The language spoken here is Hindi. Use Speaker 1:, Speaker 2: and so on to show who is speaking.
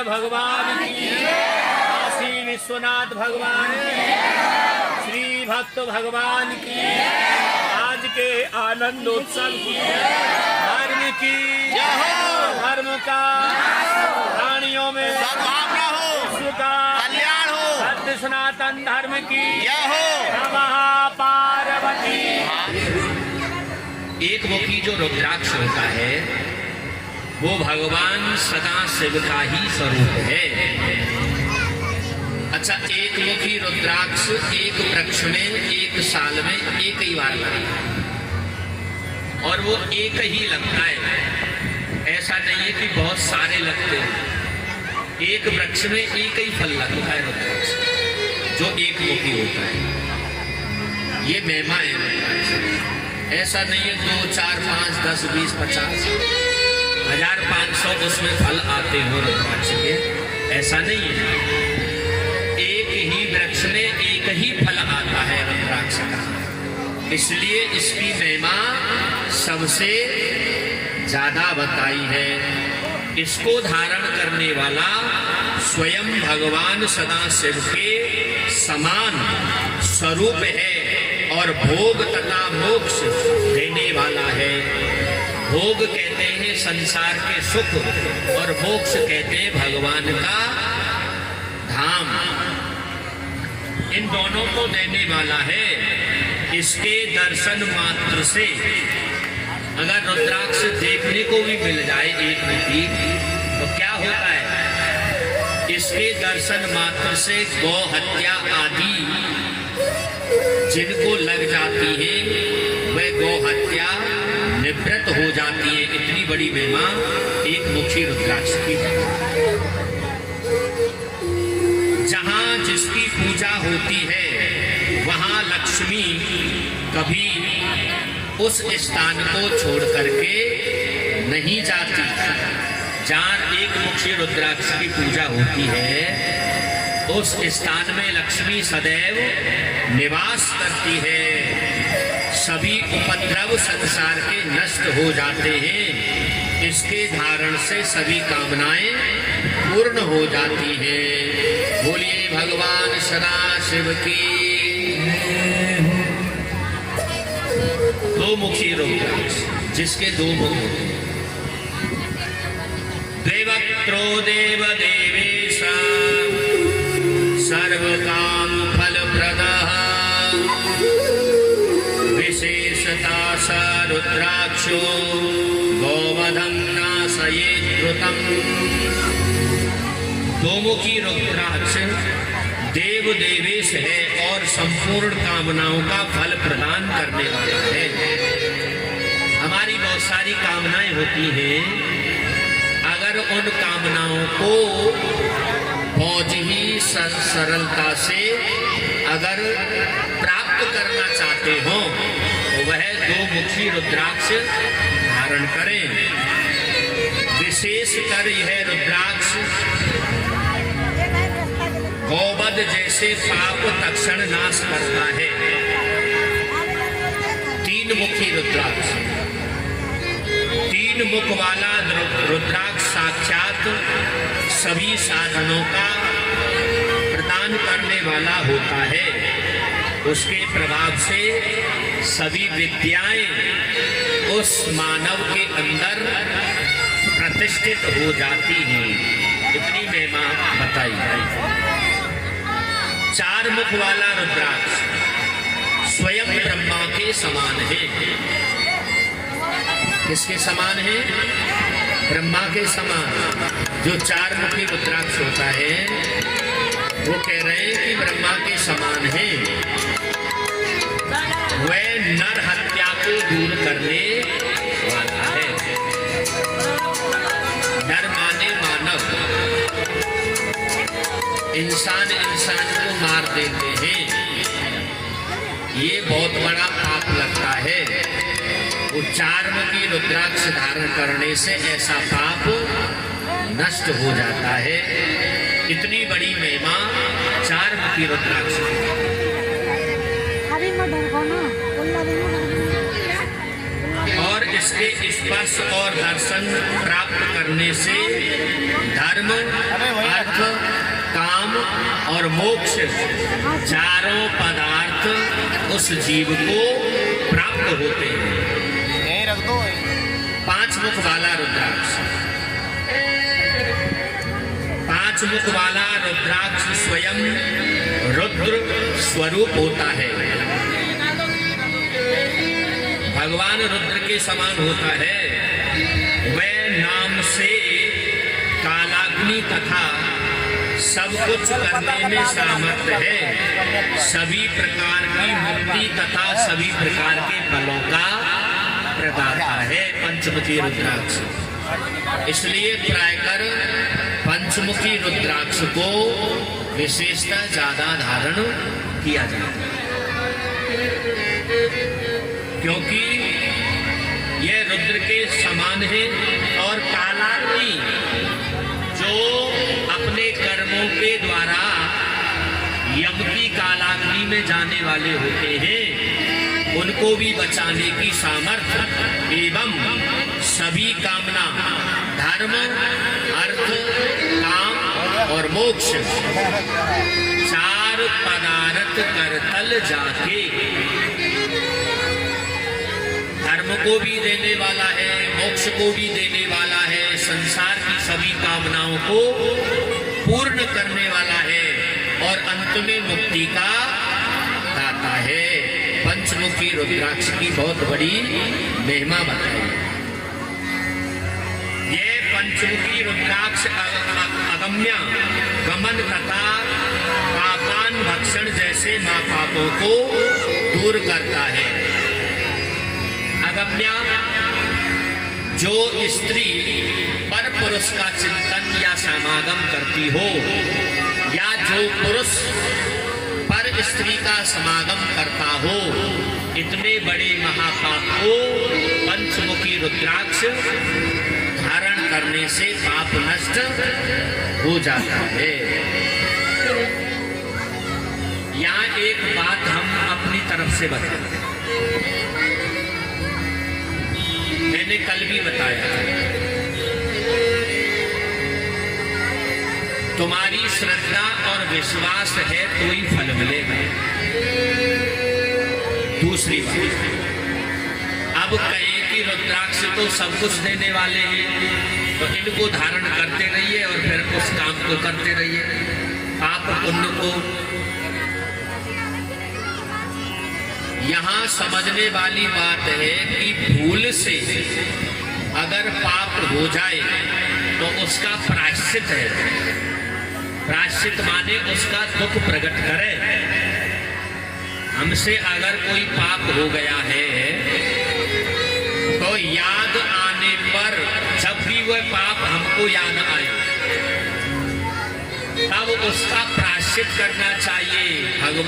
Speaker 1: भगवान की, काशी विश्वनाथ भगवान की, श्री भक्त भगवान की, आज के आनंदोत्सव की, धर्म की, धर्म का प्राणियों में
Speaker 2: सद्भावना हो,
Speaker 1: विश्व का
Speaker 2: कल्याण हो,
Speaker 1: सत्य सनातन धर्म की
Speaker 2: जय हो।
Speaker 1: नमः पार्वती।
Speaker 3: एक मुखी जो रुद्राक्ष होता है वो भगवान सदा शिव का ही स्वरूप है। अच्छा, एक मुखी रुद्राक्ष एक वृक्ष में एक साल में एक ही बार लगता है और वो एक ही लगता है। ऐसा नहीं है कि बहुत सारे लगते हैं। एक वृक्ष में एक ही फल लगता है रुद्राक्ष जो एक मुखी होता है। ये महिमा है रुद्राक्ष। ऐसा नहीं है 2, 4, 5, 10, 20, 50, 1500 उसमें फल आते हो रुद्राक्ष के, ऐसा नहीं है। एक ही वृक्ष में एक ही फल आता है रुद्राक्ष का, इसलिए इसकी महिमा सबसे ज्यादा बताई है। इसको धारण करने वाला स्वयं भगवान सदा शिव के समान स्वरूप है और भोग तथा मोक्ष देने वाला है। भोग कहते हैं संसार के सुख और मोक्ष कहते हैं भगवान का धाम। इन दोनों को देने वाला है। इसके दर्शन मात्र से अगर रुद्राक्ष देखने को भी मिल जाए एक मुट्ठी तो क्या होता है? इसके दर्शन मात्र से गौ हत्या आदि जिनको लग जाती है वह गौ हत्या निवृत्त हो जाती है। इतनी बड़ी महिमा एक मुखी रुद्राक्ष की। जहां जिसकी पूजा होती है वहां लक्ष्मी कभी उस स्थान को छोड़ करके नहीं जाती। जहां एक मुखी रुद्राक्ष की पूजा होती है उस स्थान में लक्ष्मी सदैव निवास करती है। सभी उपद्रव संसार के नष्ट हो जाते हैं। इसके धारण से सभी कामनाएं पूर्ण हो जाती हैं। बोलिए भगवान सदा शिव की। दो मुखी रुद्राक्ष जिसके दो मुख होते हैं। देवक्त्रो देव देवेशा सर्व काम फल प्रदः विशेषता स रुद्राक्षो गोवधं नाशयेत् द्रुतम्। दोमुखी रुद्राक्ष देव देवेश है और संपूर्ण कामनाओं का फल प्रदान करने वाला है। हमारी बहुत सारी कामनाएं होती हैं, अगर उन कामनाओं को बहुत ही सरलता से अगर प्राप्त करना चाहते हो तो वह दो मुखी रुद्राक्ष धारण करें। विशेषकर यह रुद्राक्ष गौवध जैसे पाप तक्षण नाश करता है। तीन मुखी रुद्राक्ष, तीन मुख वाला रुद्राक्ष साक्षात सभी साधनों का प्रदान करने वाला होता है। उसके प्रभाव से सभी विद्याएं उस मानव के अंदर प्रतिष्ठित हो जाती हैं। इतनी महिमा बताई है। चार मुख वाला रुद्राक्ष स्वयं ब्रह्मा के समान है। किसके समान है? ब्रह्मा के समान। जो चार मुखी रुद्राक्ष होता है वो कह रहे हैं कि ब्रह्मा के समान है। वह नर हत्या को दूर करने वाला है। नर माने मानव, इंसान इंसान को मार देते हैं, ये बहुत बड़ा पाप लगता है। वो चार मुखी रुद्राक्ष धारण करने से ऐसा पाप नष्ट हो जाता है। इतनी बड़ी महिमा चार मुखी रुद्राक्ष। और जिसके स्पर्श और दर्शन प्राप्त करने से धर्म, अर्थ, काम और मोक्ष चारों पदार्थ उस जीव को प्राप्त होते हैं।
Speaker 2: यहीं रख दो।
Speaker 3: 5 मुख वाला रुद्राक्ष। 5 मुख वाला रुद्राक्ष स्वयं रुद्र स्वरूप होता है। भगवान रुद्र के समान होता है। वह नाम से कालाग्नि तथा सब कुछ करने में सामर्थ्य है। सभी प्रकार की मुक्ति तथा सभी प्रकार के फलों का प्रदाता है पंचमुखी रुद्राक्ष। इसलिए प्रायकर पंचमुखी रुद्राक्ष को विशेषता ज्यादा धारण किया जाता है, क्योंकि यह रुद्र के समान है। और कालाग्नि जो अपने कर्मों के द्वारा यम की कालाग्नि में जाने वाले होते हैं, उनको भी बचाने की सामर्थ्य एवं सभी कामना, धर्म, अर्थ, काम और मोक्ष चार पदार्थ करतल जाके धर्म को भी देने वाला है, मोक्ष को भी देने वाला है, संसार की सभी कामनाओं को पूर्ण करने वाला है और अंत में मुक्ति का दाता है। पंचमुखी रुद्राक्ष की बहुत बड़ी महिमा बताई। ये पंचमुखी रुद्राक्ष अगम्य गमन तथा पापान भक्षण जैसे महापापों को दूर करता है। अगम्य जो स्त्री पर पुरुष का चिंतन या समागम करती हो, या जो पुरुष पर स्त्री का समागम करता हो, इतने बड़े महापाप को पंचमुखी रुद्राक्ष धारण करने से पाप नष्ट हो जाता है। यहाँ एक बात हम अपनी तरफ से बताते हैं, मैंने कल भी बताया। तुम्हारी श्रद्धा और विश्वास है तो ही फल मिलेगा। दूसरी बात, अब कहें कि रुद्राक्ष तो सब कुछ देने वाले हैं, तो इनको धारण करते रहिए और फिर उस काम को करते रहिए, पाप पुण्य को। यहाँ समझने वाली बात है कि भूल से अगर पाप हो जाए तो उसका प्रायश्चित है। प्रायश्चित माने उसका दुख प्रकट करे। हमसे अगर कोई पाप हो गया है तो याद आने पर, जब भी वह पाप हमको याद आए, तब उसका प्रायश्चित करना चाहिए। भगवान